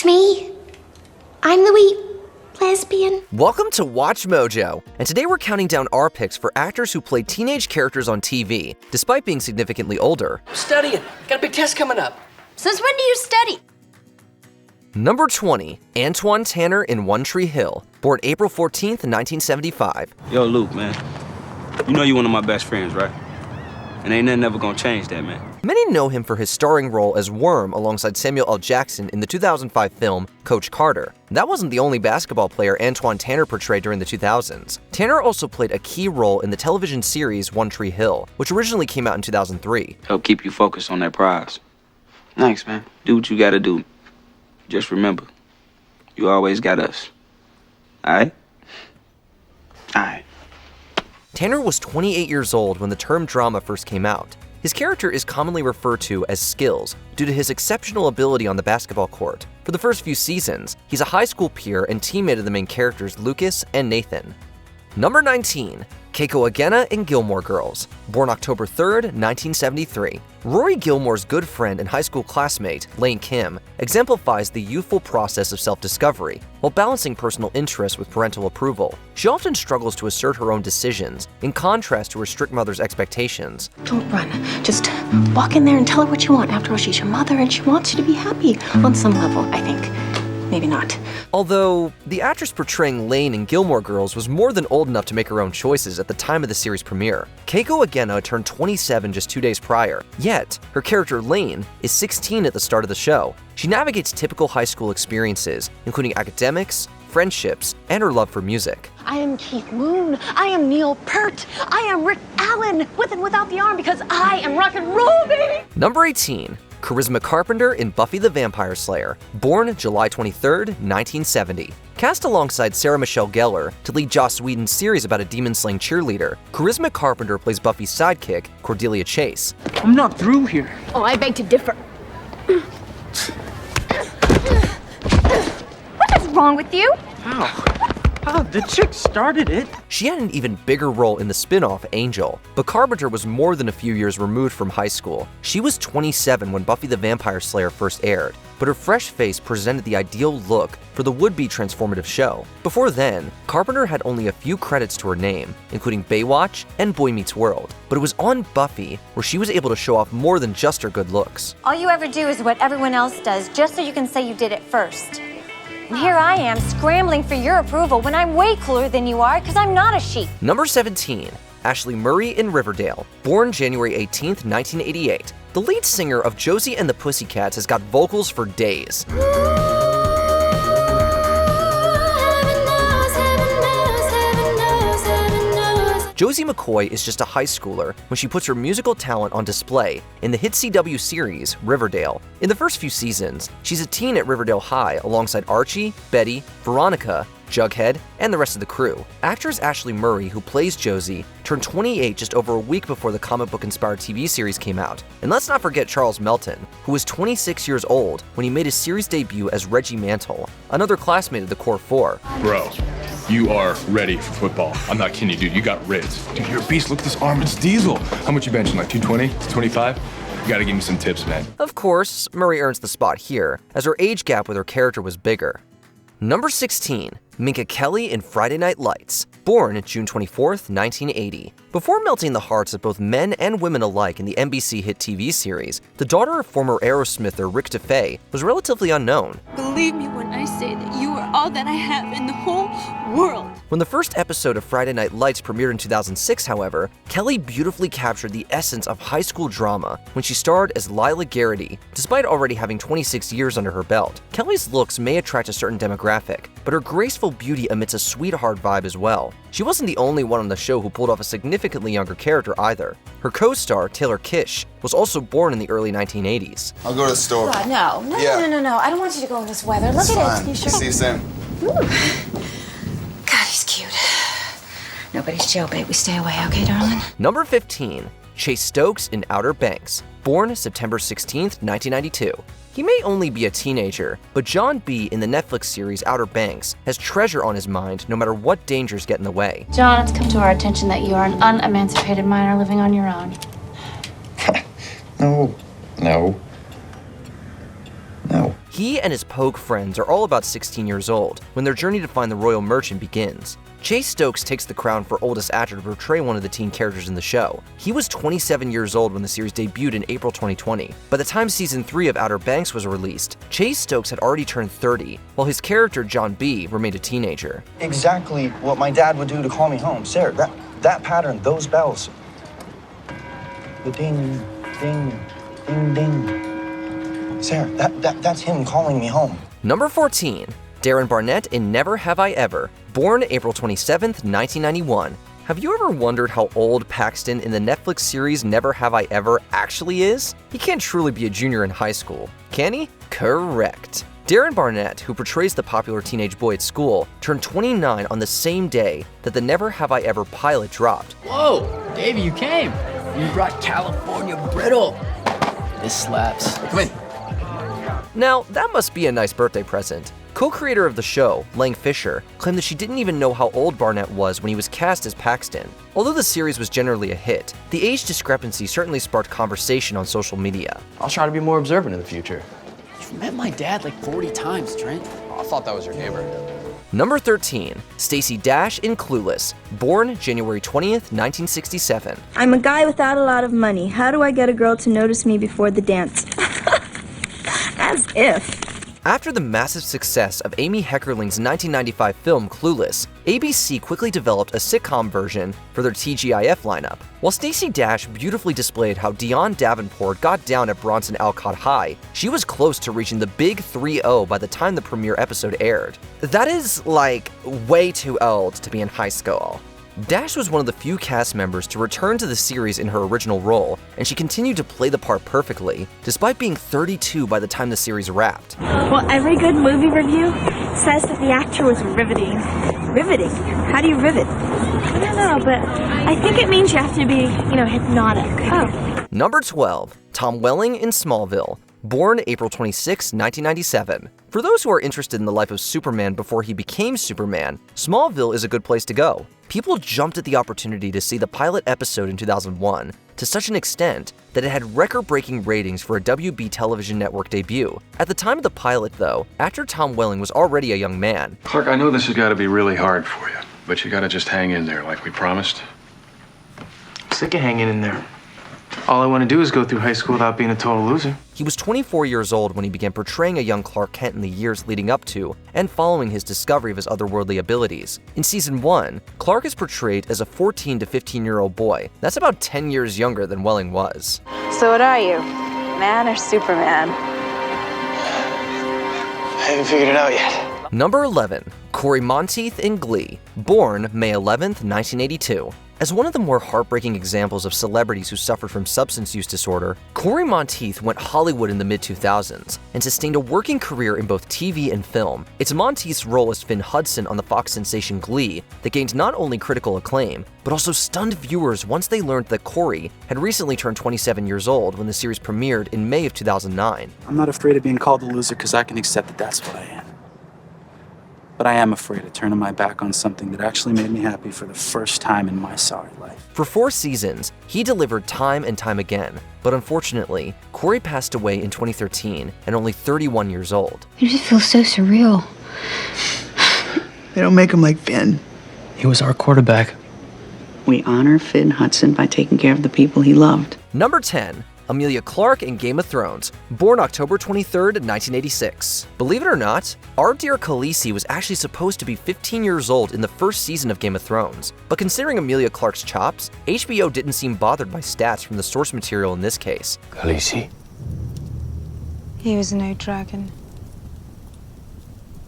It's me. I'm the wee lesbian. Welcome to Watch Mojo, and today we're counting down our picks for actors who played teenage characters on TV, despite being significantly older. Studying. Got a big test coming up. Since when do you study? Number 20, Antoine Tanner in One Tree Hill, born April 14th, 1975. Yo, Luke, man. You know you one of my best friends, right? And ain't nothing ever gonna change that, man. Many know him for his starring role as Worm alongside Samuel L. Jackson in the 2005 film Coach Carter. That wasn't the only basketball player Antoine Tanner portrayed during the 2000s. Tanner also played a key role in the television series One Tree Hill, which originally came out in 2003. Help keep you focused on that prize. Thanks, man. Do what you gotta do. Just remember, you always got us. Alright? Alright. Tanner was 28 years old when the term drama first came out. His character is commonly referred to as Skills due to his exceptional ability on the basketball court. For the first few seasons, he's a high school peer and teammate of the main characters Lucas and Nathan. Number 19, Keiko Agena in Gilmore Girls, born October 3rd, 1973. Rory Gilmore's good friend and high school classmate, Lane Kim, exemplifies the youthful process of self-discovery while balancing personal interests with parental approval. She often struggles to assert her own decisions, in contrast to her strict mother's expectations. Don't run. Just walk in there and tell her what you want. After all, she's your mother and she wants you to be happy on some level, I think. Maybe not. Although, the actress portraying Lane in Gilmore Girls was more than old enough to make her own choices at the time of the series premiere. Keiko Agena turned 27 just 2 days prior, yet her character Lane is 16 at the start of the show. She navigates typical high school experiences, including academics, friendships, and her love for music. I am Keith Moon. I am Neil Peart. I am Rick Allen, with and without the arm, because I am rock and roll, baby! Number 18. Charisma Carpenter in Buffy the Vampire Slayer, born July 23rd, 1970. Cast alongside Sarah Michelle Gellar to lead Joss Whedon's series about a demon-slaying cheerleader, Charisma Carpenter plays Buffy's sidekick, Cordelia Chase. I'm not through here. Oh, I beg to differ. What is wrong with you? How? The chick started it. She had an even bigger role in the spin-off Angel, but Carpenter was more than a few years removed from high school. She was 27 when Buffy the Vampire Slayer first aired, but her fresh face presented the ideal look for the would-be transformative show. Before then, Carpenter had only a few credits to her name, including Baywatch and Boy Meets World, but it was on Buffy where she was able to show off more than just her good looks. All you ever do is what everyone else does, just so you can say you did it first. And here I am, scrambling for your approval when I'm way cooler than you are, because I'm not a sheep. Number 17, Ashley Murray in Riverdale, born January 18th, 1988. The lead singer of Josie and the Pussycats has got vocals for days. Josie McCoy is just a high schooler when she puts her musical talent on display in the hit CW series Riverdale. In the first few seasons, she's a teen at Riverdale High alongside Archie, Betty, Veronica, Jughead, and the rest of the crew. Actress Ashley Murray, who plays Josie, turned 28 just over a week before the comic book-inspired TV series came out. And let's not forget Charles Melton, who was 26 years old when he made his series debut as Reggie Mantle, another classmate of the Core Four. Bro, you are ready for football. I'm not kidding you, dude. You got rids. Dude, you're a beast. Look at this arm. It's diesel. How much you benching? Like 220? 25? You gotta give me some tips, man. Of course, Murray earns the spot here, as her age gap with her character was bigger. Number 16, Minka Kelly in Friday Night Lights, born June 24th, 1980. Before melting the hearts of both men and women alike in the NBC hit TV series, the daughter of former Aerosmither Rick Dfus was relatively unknown. Believe me when I say that you are all that I have in the whole world. When the first episode of Friday Night Lights premiered in 2006, however, Kelly beautifully captured the essence of high school drama when she starred as Lila Garrity, despite already having 26 years under her belt. Kelly's looks may attract a certain demographic, but her graceful beauty emits a sweetheart vibe as well. She wasn't the only one on the show who pulled off a significantly younger character either. Her co-star, Taylor Kish, was also born in the early 1980s. I'll go to the store. God, no. No. I don't want you to go in this weather. Look at it. You sure? See you soon. God, he's cute. Nobody's jailbait. We stay away, okay, darling? Number 15, Chase Stokes in Outer Banks, born September 16th, 1992. He may only be a teenager, but John B. in the Netflix series Outer Banks has treasure on his mind no matter what dangers get in the way. John, it's come to our attention that you are an unemancipated minor living on your own. No. He and his Pogue friends are all about 16 years old when their journey to find the royal merchant begins. Chase Stokes takes the crown for oldest actor to portray one of the teen characters in the show. He was 27 years old when the series debuted in April 2020. By the time season 3 of Outer Banks was released, Chase Stokes had already turned 30, while his character John B. remained a teenager. Exactly what my dad would do to call me home. Sarah, that pattern, those bells. The ding, ding, ding, ding. Sarah, that's him calling me home. Number 14. Darren Barnett in Never Have I Ever, born April 27th, 1991. Have you ever wondered how old Paxton in the Netflix series Never Have I Ever actually is? He can't truly be a junior in high school, can he? Correct. Darren Barnett, who portrays the popular teenage boy at school, turned 29 on the same day that the Never Have I Ever pilot dropped. Whoa, Davey, you came. You brought California Brittle. This slaps. Come in. Now, that must be a nice birthday present. Co-creator of the show, Lang Fisher, claimed that she didn't even know how old Barnett was when he was cast as Paxton. Although the series was generally a hit, the age discrepancy certainly sparked conversation on social media. I'll try to be more observant in the future. You've met my dad like 40 times, Trent. Oh, I thought that was your neighbor. Number 13. Stacy Dash in Clueless, born January 20th, 1967. I'm a guy without a lot of money. How do I get a girl to notice me before the dance? As if. After the massive success of Amy Heckerling's 1995 film Clueless, ABC quickly developed a sitcom version for their TGIF lineup. While Stacey Dash beautifully displayed how Dionne Davenport got down at Bronson Alcott High, she was close to reaching the big 3-0 by the time the premiere episode aired. That is, like, way too old to be in high school. Dash was one of the few cast members to return to the series in her original role, and she continued to play the part perfectly, despite being 32 by the time the series wrapped. Well, every good movie review says that the actor was riveting. Riveting? How do you rivet? I don't know, but I think it means you have to be, hypnotic. Oh. Number 12. Tom Welling in Smallville, born April 26, 1997. For those who are interested in the life of Superman before he became Superman, Smallville is a good place to go. People jumped at the opportunity to see the pilot episode in 2001 to such an extent that it had record-breaking ratings for a WB television network debut. At the time of the pilot, though, actor Tom Welling was already a young man. Clark, I know this has got to be really hard for you, but you got to just hang in there like we promised. I'm sick of hanging in there. All I want to do is go through high school without being a total loser. He was 24 years old when he began portraying a young Clark Kent in the years leading up to and following his discovery of his otherworldly abilities. In season 1, Clark is portrayed as a 14 to 15-year-old boy. That's about 10 years younger than Welling was. So what are you, man or Superman? I haven't figured it out yet. Number 11. Cory Monteith in Glee, born May 11th, 1982. As one of the more heartbreaking examples of celebrities who suffered from substance use disorder, Cory Monteith went Hollywood in the mid-2000s and sustained a working career in both TV and film. It's Monteith's role as Finn Hudson on the Fox sensation Glee that gained not only critical acclaim, but also stunned viewers once they learned that Cory had recently turned 27 years old when the series premiered in May of 2009. I'm not afraid of being called a loser because I can accept that that's what I am. But I am afraid of turning my back on something that actually made me happy for the first time in my sorry life. For 4 seasons, he delivered time and time again, but unfortunately, Cory passed away in 2013 at only 31 years old. It just feels so surreal. They don't make him like Finn. He was our quarterback. We honor Finn Hudson by taking care of the people he loved. Number 10. Amelia Clarke in Game of Thrones, born October 23rd, 1986. Believe it or not, our dear Khaleesi was actually supposed to be 15 years old in the first season of Game of Thrones, but considering Amelia Clarke's chops, HBO didn't seem bothered by stats from the source material in this case. Khaleesi? He was no dragon.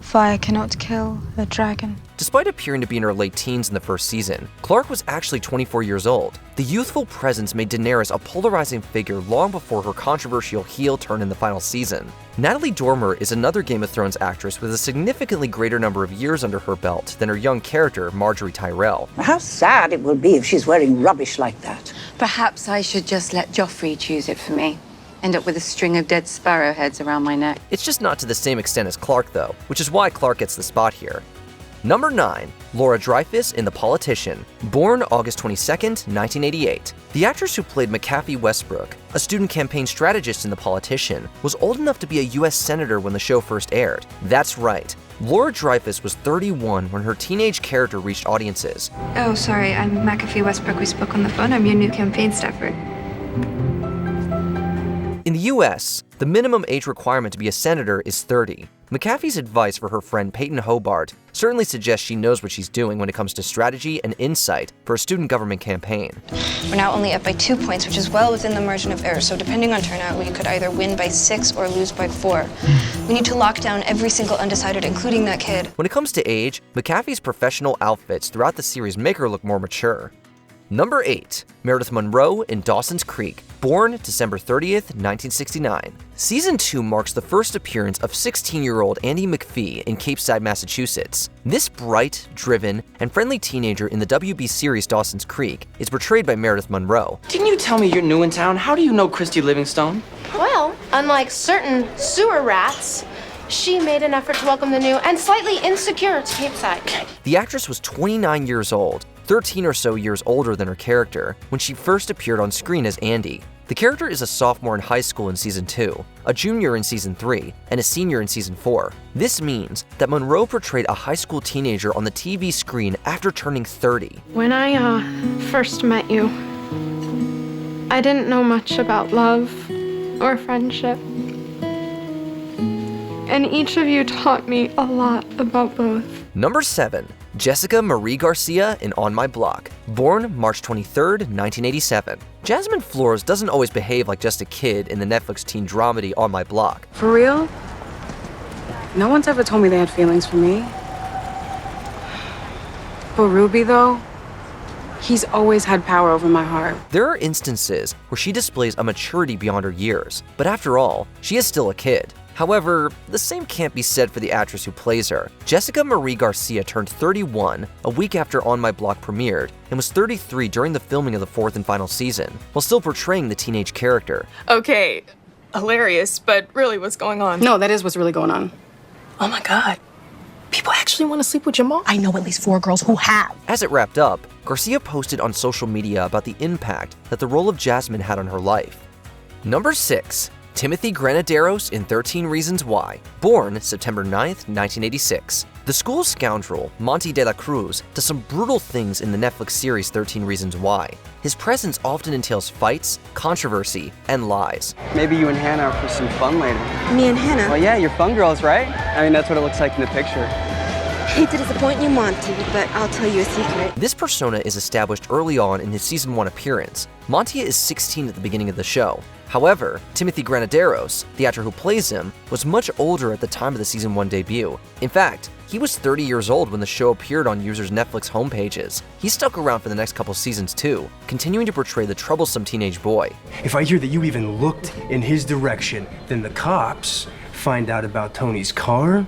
Fire cannot kill a dragon. Despite appearing to be in her late teens in the first season, Clarke was actually 24 years old. The youthful presence made Daenerys a polarizing figure long before her controversial heel turn in the final season. Natalie Dormer is another Game of Thrones actress with a significantly greater number of years under her belt than her young character, Marjorie Tyrell. How sad it will be if she's wearing rubbish like that. Perhaps I should just let Joffrey choose it for me. End up with a string of dead sparrow heads around my neck. It's just not to the same extent as Clarke, though, which is why Clarke gets the spot here. Number 9. Laura Dreyfus in The Politician. Born August 22, 1988. The actress who played McAfee Westbrook, a student campaign strategist in The Politician, was old enough to be a U.S. Senator when the show first aired. That's right. Laura Dreyfus was 31 when her teenage character reached audiences. Oh, sorry, I'm McAfee Westbrook. We spoke on the phone. I'm your new campaign staffer. In the US, the minimum age requirement to be a senator is 30. McAfee's advice for her friend Peyton Hobart certainly suggests she knows what she's doing when it comes to strategy and insight for a student government campaign. We're now only up by 2 points, which is well within the margin of error. So depending on turnout, we could either win by 6 or lose by 4. We need to lock down every single undecided, including that kid. When it comes to age, McAfee's professional outfits throughout the series make her look more mature. Number 8. Meredith Monroe in Dawson's Creek. Born December 30th, 1969. Season 2 marks the first appearance of 16-year-old Andy McPhee in Cape Side, Massachusetts. This bright, driven, and friendly teenager in the WB series Dawson's Creek is portrayed by Meredith Monroe. Didn't you tell me you're new in town? How do you know Christy Livingstone? Well, unlike certain sewer rats, she made an effort to welcome the new and slightly insecure to Cape Side. The actress was 29 years old, 13 or so years older than her character, when she first appeared on screen as Andy. The character is a sophomore in high school in Season 2, a junior in Season 3, and a senior in Season 4. This means that Monroe portrayed a high school teenager on the TV screen after turning 30. When I first met you, I didn't know much about love or friendship. And each of you taught me a lot about both. Number 7. Jessica Marie Garcia in On My Block. Born March 23rd, 1987. Jasmine Flores doesn't always behave like just a kid in the Netflix teen dramedy On My Block. For real? No one's ever told me they had feelings for me. For Ruby, though, he's always had power over my heart. There are instances where she displays a maturity beyond her years, but after all, she is still a kid. However, the same can't be said for the actress who plays her. Jessica Marie Garcia turned 31 a week after On My Block premiered and was 33 during the filming of the 4th and final season, while still portraying the teenage character. Okay, hilarious, but really what's going on? No, that is what's really going on. Oh my God. People actually want to sleep with your mom? I know at least 4 girls who have. As it wrapped up, Garcia posted on social media about the impact that the role of Jasmine had on her life. Number 6. Timothy Granaderos in 13 Reasons Why. Born September 9th, 1986. The school scoundrel, Monte de la Cruz, does some brutal things in the Netflix series 13 Reasons Why. His presence often entails fights, controversy, and lies. Maybe you and Hannah are for some fun later. Me and Hannah? Well, yeah, you're fun girls, right? I mean, that's what it looks like in the picture. Hate to disappoint you, Monte, but I'll tell you a secret. This persona is established early on in his Season 1 appearance. Monte is 16 at the beginning of the show. However, Timothy Granaderos, the actor who plays him, was much older at the time of the Season 1 debut. In fact, he was 30 years old when the show appeared on users' Netflix homepages. He stuck around for the next couple seasons too, continuing to portray the troublesome teenage boy. If I hear that you even looked in his direction, then the cops find out about Tony's car,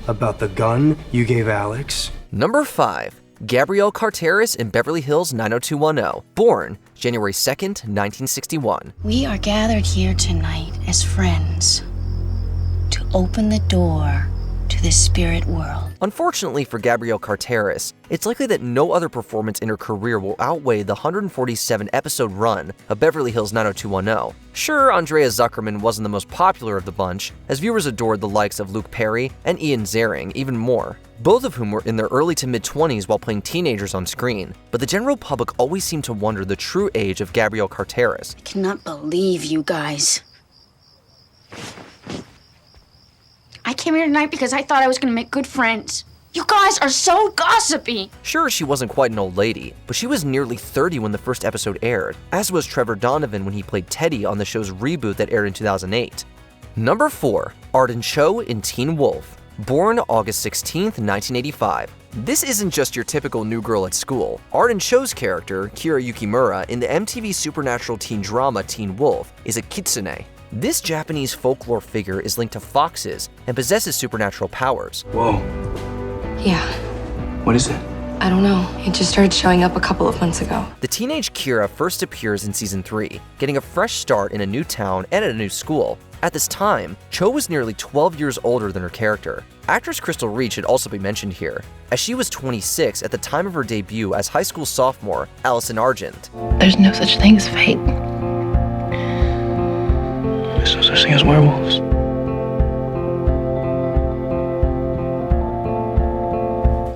about the gun you gave Alex. Number 5. Gabrielle Cortes in Beverly Hills 90210. Born January 2nd, 1961. We are gathered here tonight as friends to open the door to the spirit world. Unfortunately for Gabrielle Cortes, it's likely that no other performance in her career will outweigh the 147-episode run of Beverly Hills 90210. Sure, Andrea Zuckerman wasn't the most popular of the bunch, as viewers adored the likes of Luke Perry and Ian Ziering even more, both of whom were in their early to mid-20s while playing teenagers on screen. But the general public always seemed to wonder the true age of Gabrielle Cortes. I cannot believe you guys. I came here tonight because I thought I was going to make good friends. You guys are so gossipy. Sure, she wasn't quite an old lady, but she was nearly 30 when the first episode aired, as was Trevor Donovan when he played Teddy on the show's reboot that aired in 2008. Number 4. Arden Cho in Teen Wolf. Born August 16th, 1985. This isn't just your typical new girl at school. Arden Cho's character, Kira Yukimura, in the MTV supernatural teen drama Teen Wolf, is a kitsune. This Japanese folklore figure is linked to foxes and possesses supernatural powers. Whoa. Yeah. What is it? I don't know. It just started showing up a couple of months ago. The teenage Kira first appears in Season 3, getting a fresh start in a new town and at a new school. At this time, Cho was nearly 12 years older than her character. Actress Crystal Reed should also be mentioned here, as she was 26 at the time of her debut as high school sophomore Alison Argent. There's no such thing as fate. There's no such thing as werewolves.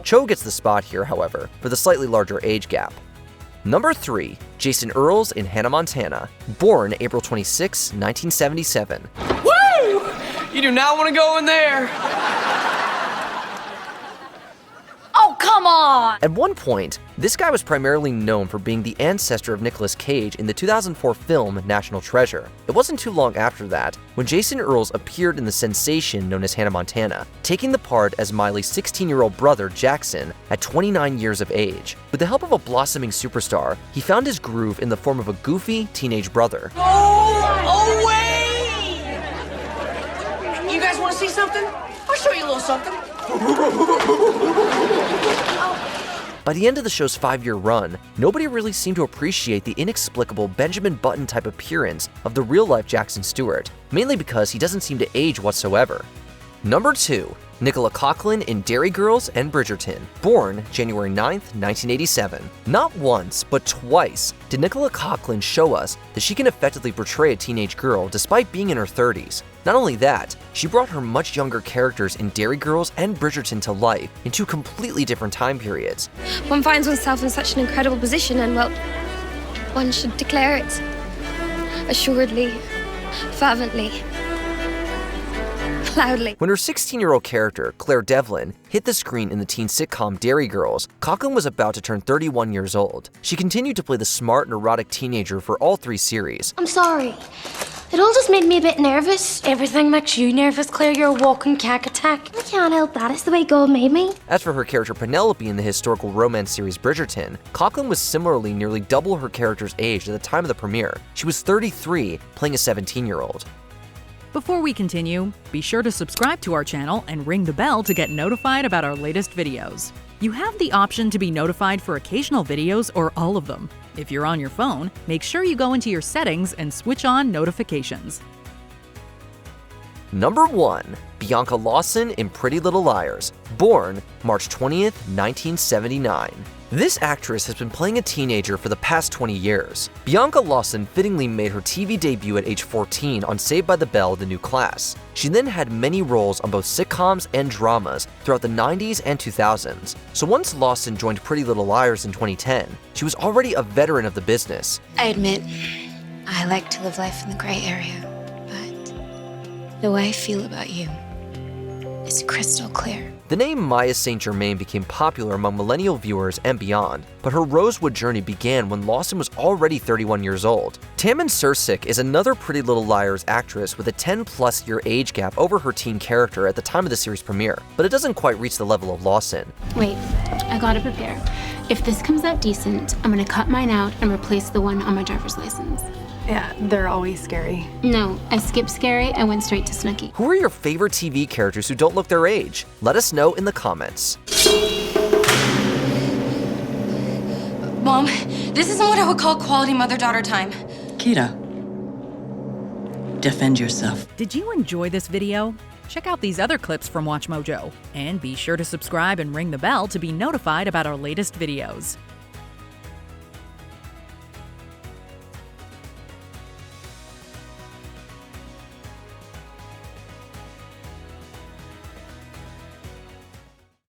Cho gets the spot here, however, for the slightly larger age gap. Number 3, Jason Earls in Hannah Montana, born April 26, 1977. Woo! You do not want to go in there. Oh, come on! At one point, this guy was primarily known for being the ancestor of Nicolas Cage in the 2004 film National Treasure. It wasn't too long after that when Jason Earls appeared in the sensation known as Hannah Montana, taking the part as Miley's 16-year-old brother Jackson at 29 years of age. With the help of a blossoming superstar, he found his groove in the form of a goofy teenage brother. Oh, away! You guys want to see something? I'll show you a little something. By the end of the show's 5-year run, nobody really seemed to appreciate the inexplicable Benjamin Button-type appearance of the real-life Jackson Stewart, mainly because he doesn't seem to age whatsoever. Number 2, Nicola Coughlan in Derry Girls and Bridgerton, born January 9th, 1987. Not once, but twice did Nicola Coughlan show us that she can effectively portray a teenage girl despite being in her 30s. Not only that, she brought her much younger characters in Derry Girls and Bridgerton to life in 2 completely different time periods. One finds oneself in such an incredible position and, well, one should declare it. Assuredly, fervently, loudly. When her 16-year-old character, Claire Devlin, hit the screen in the teen sitcom Derry Girls, Coughlan was about to turn 31 years old. She continued to play the smart, neurotic teenager for all 3 series. I'm sorry. It all just made me a bit nervous. Everything makes you nervous, Claire. You're a walking cack attack. I can't help that. It's the way God made me. As for her character Penelope in the historical romance series Bridgerton, Coughlan was similarly nearly double her character's age at the time of the premiere. She was 33, playing a 17-year-old. Before we continue, be sure to subscribe to our channel and ring the bell to get notified about our latest videos. You have the option to be notified for occasional videos or all of them. If you're on your phone, make sure you go into your settings and switch on notifications. Number 1, Bianca Lawson in Pretty Little Liars, born March 20th, 1979. This actress has been playing a teenager for the past 20 years. Bianca Lawson fittingly made her TV debut at age 14 on Saved by the Bell: The New Class. She then had many roles on both sitcoms and dramas throughout the 90s and 2000s. So once Lawson joined Pretty Little Liars in 2010, she was already a veteran of the business. I admit, I like to live life in the gray area, but the way I feel about you is crystal clear. The name Maya St. Germain became popular among millennial viewers and beyond, but her Rosewood journey began when Lawson was already 31 years old. Tammin Sursik is another Pretty Little Liars actress with a 10-plus year age gap over her teen character at the time of the series premiere, but it doesn't quite reach the level of Lawson. Wait, I gotta prepare. If this comes out decent, I'm gonna cut mine out and replace the one on my driver's license. Yeah, they're always scary. No, I skipped scary, I went straight to Snooki. Who are your favorite TV characters who don't look their age? Let us know in the comments. Mom, this isn't what I would call quality mother-daughter time. Kita, defend yourself. Did you enjoy this video? Check out these other clips from WatchMojo, and be sure to subscribe and ring the bell to be notified about our latest videos.